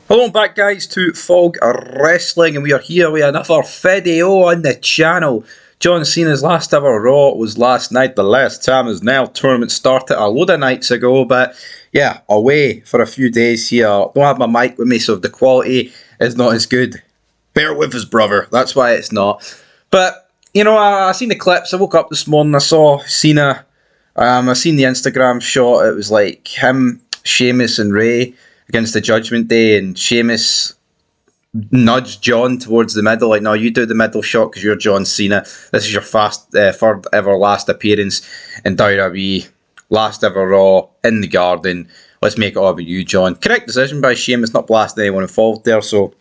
Hello and back guys to Fog Wrestling, and we are here with another video on the channel. John Cena's last ever Raw was last night. The last time is now. Tournament started a load of nights ago, but yeah, away for a few days here. Don't have my mic with me, so the quality is not as good. Bear with us, brother. That's why it's not. But, you know, I seen the clips. I woke up this morning, I saw Cena. I seen the Instagram shot. It was like him, Sheamus and Ray against the Judgment Day, and Sheamus nudged John towards the middle, like, no, you do the middle shot because you're John Cena. This is your third ever last appearance in WWE, last ever Raw, in the Garden. Let's make it all about you, John. Correct decision by Sheamus, not blasting anyone involved there, so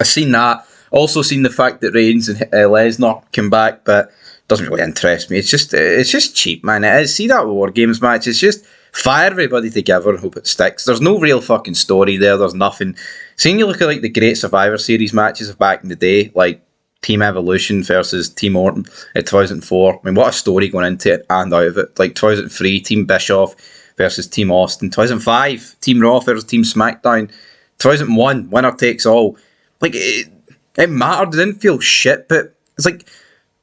I've seen that. Also seen the fact that Reigns and Lesnar came back, but doesn't really interest me. It's just cheap, man. It is. See that War Games match? It's just fire everybody together and hope it sticks. There's no real fucking story there. There's nothing. Seeing you look at like the Great Survivor Series matches of back in the day, like Team Evolution versus Team Orton at 2004. I mean, what a story going into it and out of it. Like 2003, Team Bischoff versus Team Austin. 2005, Team Raw versus Team SmackDown. 2001, winner takes all. Like, it mattered. It didn't feel shit, but it's like,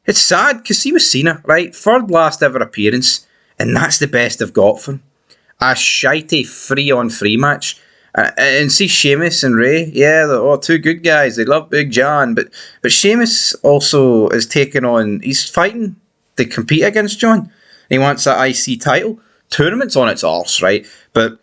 it's sad because he was Cena, right? Third last ever appearance, and that's the best they've got for him. A shitey 3-on-3 match. And see Sheamus and Ray, yeah, they're two good guys. They love Big John, but Sheamus also is taking on, he's fighting to compete against John. He wants that IC title. Tournament's on its arse, right? But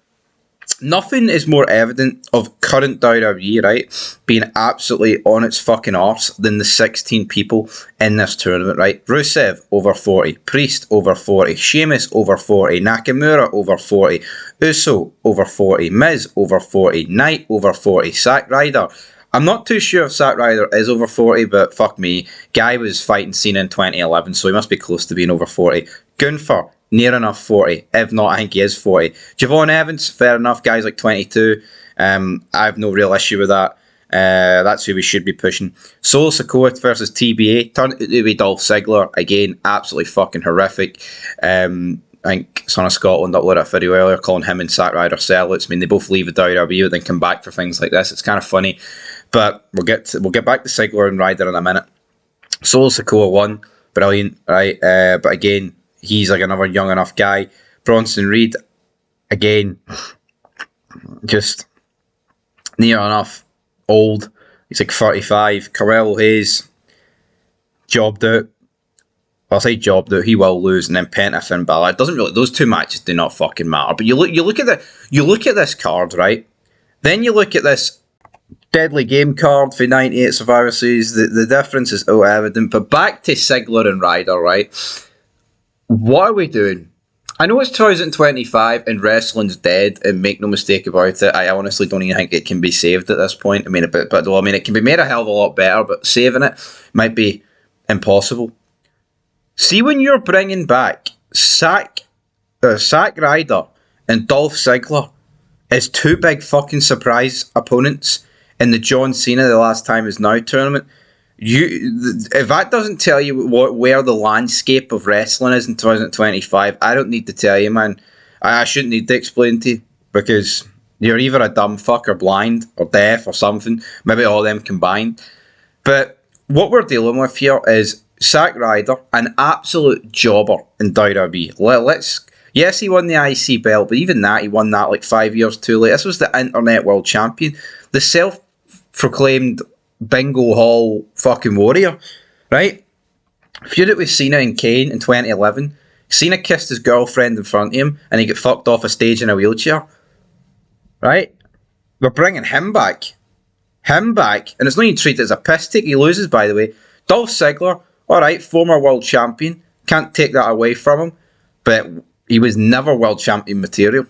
nothing is more evident of current WWE, right, being absolutely on its fucking arse than the 16 people in this tournament, right? Rusev over 40, Priest over 40, Sheamus over 40, Nakamura over 40, Uso over 40, Miz over 40, Knight over 40, Zack Ryder. I'm not too sure if Zack Ryder is over 40, but fuck me. Guy was fighting Cena in 2011, so he must be close to being over 40. Gunther, near enough 40. If not, I think he is 40. Javon Evans, fair enough. Guys like 22. I have no real issue with that. That's who we should be pushing. Solo Sikoa versus TBA. Turned out to be Dolph Ziggler. Again, absolutely fucking horrific. I think Son of Scotland uploaded a video earlier calling him and Zack Ryder sellouts. I mean, they both leave the WWE but then come back for things like this. It's kind of funny. But we'll get back to Ziggler and Ryder in a minute. Solo Sikoa won. Brilliant, right? But again, he's like another young enough guy. Bronson Reed, again, just near enough old. He's like 35. Carmelo Hayes, jobbed out. I'll say jobbed out. He will lose, and then Penta Finn Balor. It doesn't really. Those two matches do not fucking matter. But you look at this card, right? Then you look at this Deadly Game card for 98 Survivor Series. The difference is evident. But back to Ziggler and Ryder, right? What are we doing? I know it's 2025 and wrestling's dead, and make no mistake about it. I honestly don't even think it can be saved at this point. I mean, it can be made a hell of a lot better, but saving it might be impossible. See, when you're bringing back Zack Ryder and Dolph Ziggler as two big fucking surprise opponents in the John Cena The Last Time Is Now tournament, if that doesn't tell you where the landscape of wrestling is in 2025, I don't need to tell you, man. I shouldn't need to explain to you, because you're either a dumb fuck or blind or deaf or something. Maybe all of them combined. But what we're dealing with here is Zack Ryder, an absolute jobber in WWE. Yes, he won the IC belt, but even that, he won that like 5 years too late. This was the Internet World Champion, the self-proclaimed Bingo Hall fucking warrior, right? Feuded with Cena and Kane in 2011. Cena kissed his girlfriend in front of him, and he got fucked off a stage in a wheelchair, right? We're bringing him back, and it's not even treated as a piss take. He loses, by the way. Dolph Ziggler, all right, former world champion, can't take that away from him, but he was never world champion material.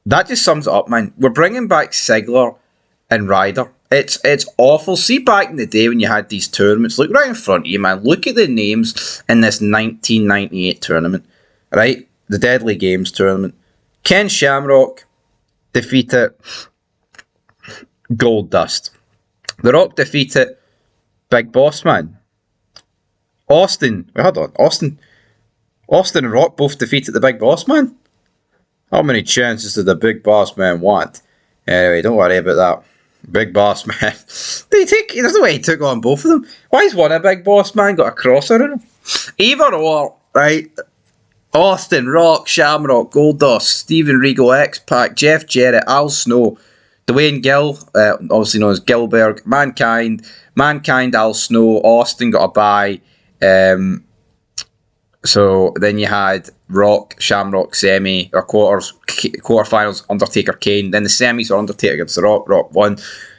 That just sums it up, man. We're bringing back Ziggler and Ryder. It's awful. See, back in the day when you had these tournaments, look right in front of you, man. Look at the names in this 1998 tournament, right? The Deadly Games tournament. Ken Shamrock defeated Goldust. The Rock defeated Big Boss Man. Austin and Rock both defeated the Big Boss Man. How many chances did the Big Boss Man want? Anyway, don't worry about that. Big Boss Man. There's no way he took on both of them. Why is one a Big Boss Man got a crosser in him? Either or, right? Austin, Rock, Shamrock, Goldust, Steven Regal, X-Pac, Jeff Jarrett, Al Snow, Dwayne Gill, obviously known as Gilberg, Mankind, Al Snow, Austin got a bye. So then you had Rock, Shamrock, semi, or quarterfinals, Undertaker, Kane. Then the semis were Undertaker against The Rock. Rock won,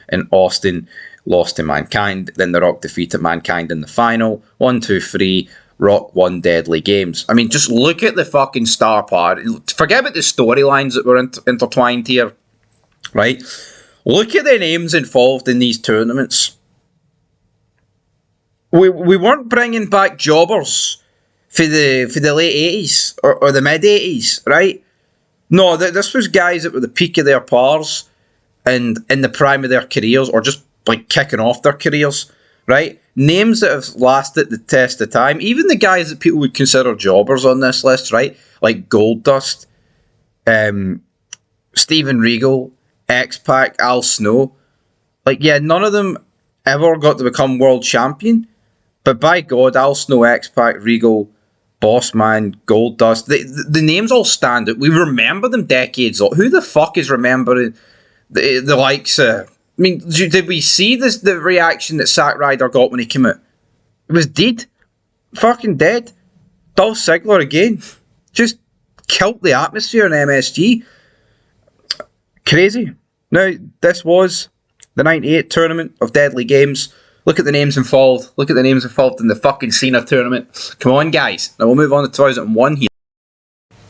and Austin lost to Mankind. Then The Rock defeated Mankind in the final. 1, 2, 3. Rock won Deadly Games. I mean, just look at the fucking star power. Forget about the storylines that were intertwined here, right? Look at the names involved in these tournaments. We weren't bringing back jobbers for the late 80s or the mid 80s, right? No, this was guys that were the peak of their powers and in the prime of their careers, or just like kicking off their careers, right? Names that have lasted the test of time. Even the guys that people would consider jobbers on this list, right? Like Goldust, Steven Regal, X-Pac, Al Snow. Like, yeah, none of them ever got to become world champion. But by God, Al Snow, X-Pac, Regal, Bossman, Goldust, the names all stand out. We remember them decades old. Who the fuck is remembering the likes of... I mean, did we see the reaction that Zack Ryder got when he came out? It was dead. Fucking dead. Dolph Ziggler again. Just killed the atmosphere in MSG. Crazy. Now, this was the 98 tournament of Deadly Games. Look at the names involved. Look at the names involved in the fucking Cena tournament. Come on, guys. Now we'll move on to 2001 here.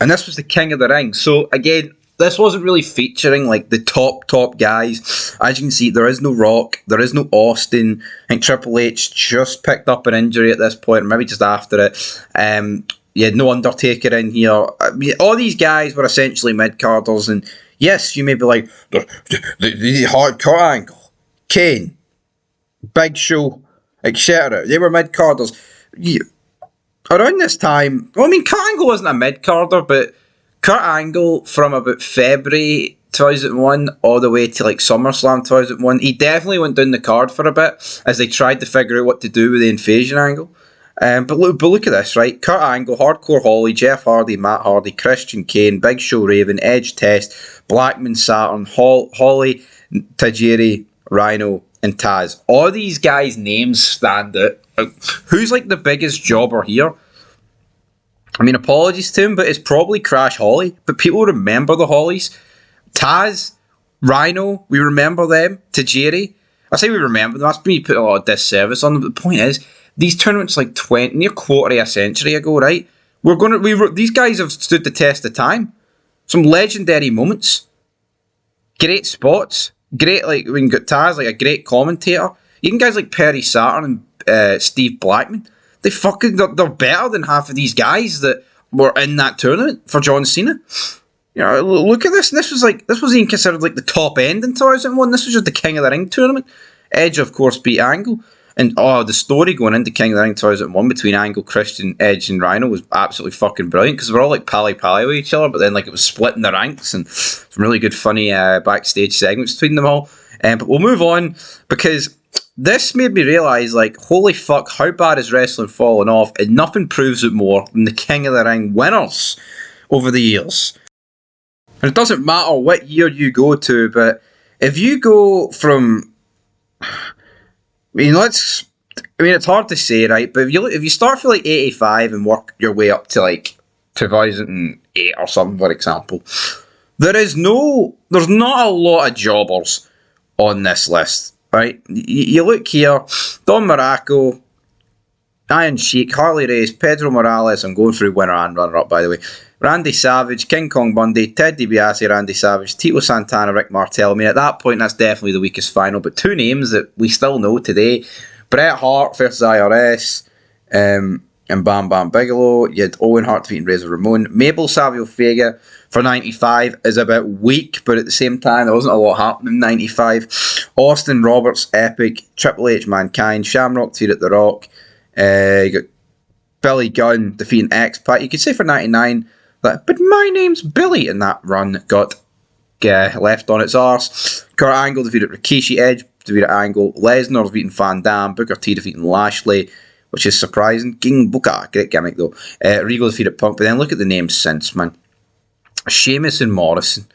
And this was the King of the Ring. So, again, this wasn't really featuring like the top guys. As you can see, there is no Rock, there is no Austin. I think Triple H just picked up an injury at this point, or maybe just after it. You had no Undertaker in here. I mean, all these guys were essentially mid-carders, and yes, you may be like, the hardcore angle, Kane, Big Show, etc. They were mid-carders. Around this time, well, I mean, Kurt Angle wasn't a mid-carder, but Kurt Angle, from about February 2001 all the way to like SummerSlam 2001, he definitely went down the card for a bit as they tried to figure out what to do with the invasion angle. But look at this, right? Kurt Angle, Hardcore Holly, Jeff Hardy, Matt Hardy, Christian Kane, Big Show Raven, Edge Test, Blackman Saturn, Holly, Tajiri, Rhino, and Taz. All these guys' names stand out. Who's like the biggest jobber here? I mean, apologies to him, but it's probably Crash Holly. But people remember the Hollies. Taz, Rhino, we remember them. Tajiri. I say we remember them. That's me put a lot of disservice on them. But the point is, these tournaments like near quarter of a century ago, right? These guys have stood the test of time. Some legendary moments. Great spots. Great, like, when you got Taz, like a great commentator. Even guys like Perry Saturn and Steve Blackman. They're better than half of these guys that were in that tournament for John Cena. You know, look at this. This wasn't even considered like the top end in 2001. This was just the King of the Ring tournament. Edge, of course, beat Angle. And the story going into King of the Ring 2001 between Angle, Christian, Edge, and Rhino was absolutely fucking brilliant because we're all like pally with each other, but then like it was splitting the ranks and some really good funny backstage segments between them all. But we'll move on because this made me realise, like, holy fuck, how bad is wrestling falling off, and nothing proves it more than the King of the Ring winners over the years. And it doesn't matter what year you go to, but if you go from... it's hard to say, right? But if you start for like 85 and work your way up to like 2008 or something, for example, there's not a lot of jobbers on this list. Right, you look here, Don Muraco, Iron Sheik, Harley Race, Pedro Morales, I'm going through winner and runner-up by the way, Randy Savage, King Kong Bundy, Ted DiBiase, Randy Savage, Tito Santana, Rick Martel. I mean, at that point, that's definitely the weakest final, but two names that we still know today, Bret Hart versus IRS, and Bam Bam Bigelow. You had Owen Hart defeating Razor Ramon. Mabel Savio Vega for 95 is a bit weak, but at the same time, there wasn't a lot happening in 95. Austin Roberts, Epic, Triple H, Mankind, Shamrock defeated The Rock. You got Billy Gunn defeating X-Pac. You could say for 99, but my name's Billy in that run got left on its arse. Kurt Angle defeated Rikishi, Edge defeated Angle, Lesnar defeating Van Dam, Booker T defeating Lashley, which is surprising. King Booker, great gimmick though. Regal defeated Punk, but then look at the names since, man. Sheamus and Morrison.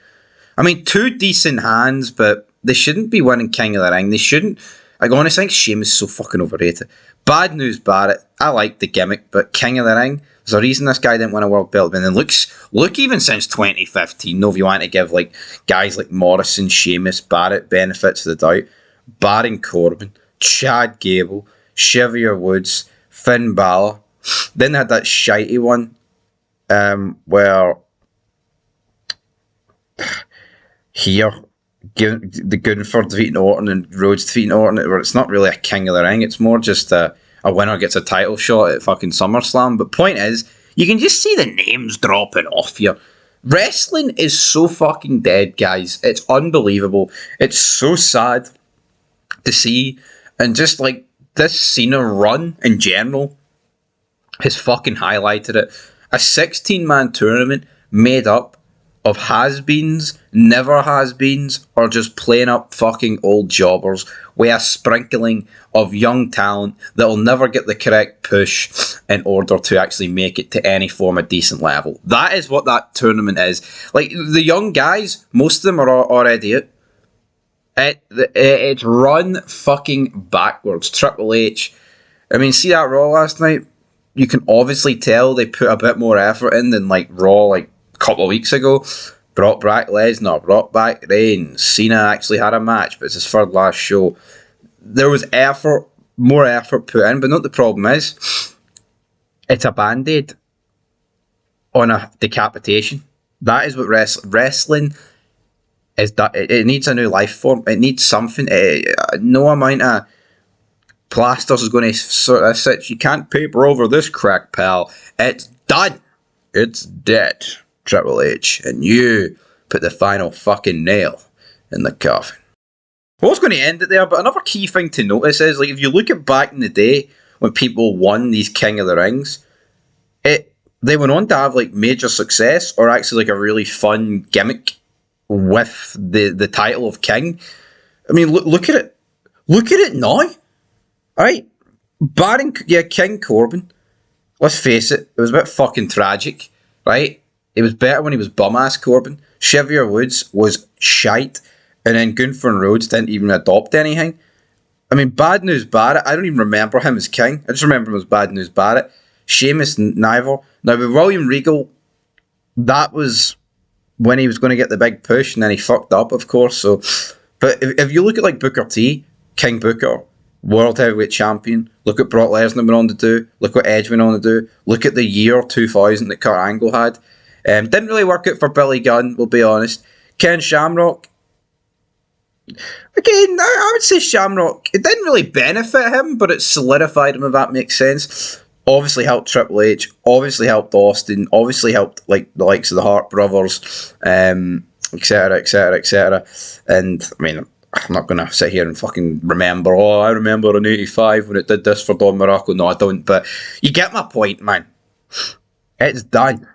I mean, two decent hands, but they shouldn't be winning King of the Ring. They shouldn't. Like, honestly, I think Sheamus is so fucking overrated. Bad News Barrett, I like the gimmick, but King of the Ring, there's a reason this guy didn't win a world belt. And then look even since 2015, if you want to give like guys like Morrison, Sheamus, Barrett benefits of the doubt, Baron Corbin, Chad Gable, Xavier Woods, Finn Balor. Then they had that shitey one where here the Gunther defeating Orton and Rhodes defeating Orton, where it's not really a King of the Ring, it's more just a winner gets a title shot at fucking SummerSlam. But point is, you can just see the names dropping off here. Wrestling is so fucking dead, guys. It's unbelievable. It's so sad to see, and just like this Cena run in general has fucking highlighted it. A 16-man tournament made up of has-beens, never has-beens, or just plain up fucking old jobbers with a sprinkling of young talent that'll never get the correct push in order to actually make it to any form of decent level. That is what that tournament is. Like, the young guys, most of them are already out. It's run fucking backwards. Triple H. I mean, see that Raw last night? You can obviously tell they put a bit more effort in than like Raw like a couple of weeks ago. Brought back Lesnar, brought back Reigns. Cena actually had a match, but it's his third last show. There was effort, more effort put in, but not the problem is, it's a band-aid on a decapitation. That is what wrestling is. That it needs a new life form. It needs something. No amount of plasters is going to sort of sit. You can't paper over this crack, pal. It's done. It's dead. Triple H, and you put the final fucking nail in the coffin. I was going to end it there, but another key thing to notice is, like, if you look at back in the day when people won these King of the Rings, they went on to have like major success or actually like a really fun gimmick with the title of King. I mean, look at it. Look at it now. Alright? King Corbin. Let's face it, it was a bit fucking tragic, right? It was better when he was bum-ass Corbin. Xavier Woods was shite. And then Gunther and Rhodes didn't even adopt anything. I mean, Bad News Barrett, I don't even remember him as King. I just remember him as Bad News Barrett. Sheamus, neither. Now, with William Regal, that was when he was going to get the big push, and then he fucked up, of course. So, but if you look at like Booker T, King Booker, World Heavyweight Champion, look what Brock Lesnar went on to do, look what Edge went on to do, look at the year 2000 that Kurt Angle had. Didn't really work out for Billy Gunn, we'll be honest. Ken Shamrock, again, I would say Shamrock, it didn't really benefit him, but it solidified him, if that makes sense. Obviously helped Triple H, obviously helped Austin, obviously helped like the likes of the Hart brothers, etc, etc, etc. And I mean, I'm not going to sit here and fucking remember, I remember in 85 when it did this for Don Morocco. No, I don't, but you get my point, man. It's done.